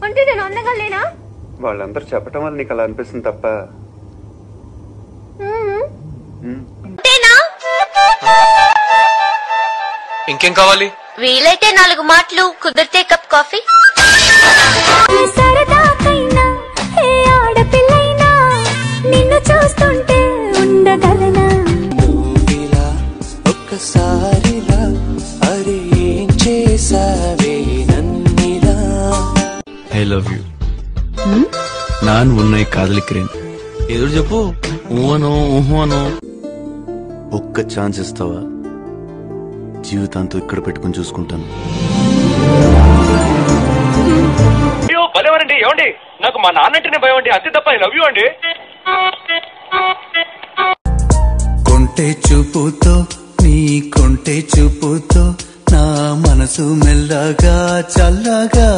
అంటే నేను అందంగా లేనా? వాళ్ళందరూ చెప్పటం వల్ల నీకు అలా అనిపిస్తుంది తప్ప. ఇంకేం కావాలి? వీలైతే 4 మాటలు, కుదిరితే కప్ కాఫీ. సరదాకైనా ఏ ఆడపిల్లైనా నిన్ను చూస్తుంటే ఉండగలనా? ఒక్కసారిలా అరే ఏం చేసావే నన్నిలా. I love you. நான் உன்னை కాదలిக்கிறேன். ఎదురు చెప్పు. ఊహను ఒక్క ఛాన్స్ ఇస్తావా? జీవితాంతో ఇక్కడ పెట్టుకుని చూసుకుంటాను. భలేవారండి. ఏమండి, నాకు మా నాన్నంటేనే భయం అండి, అంతే తప్ప ఐ లవ్ యూ అండి. కొంటె చూపుతో నీ కొంటె చూపుతో నా మనసు మెల్లగా చల్లగా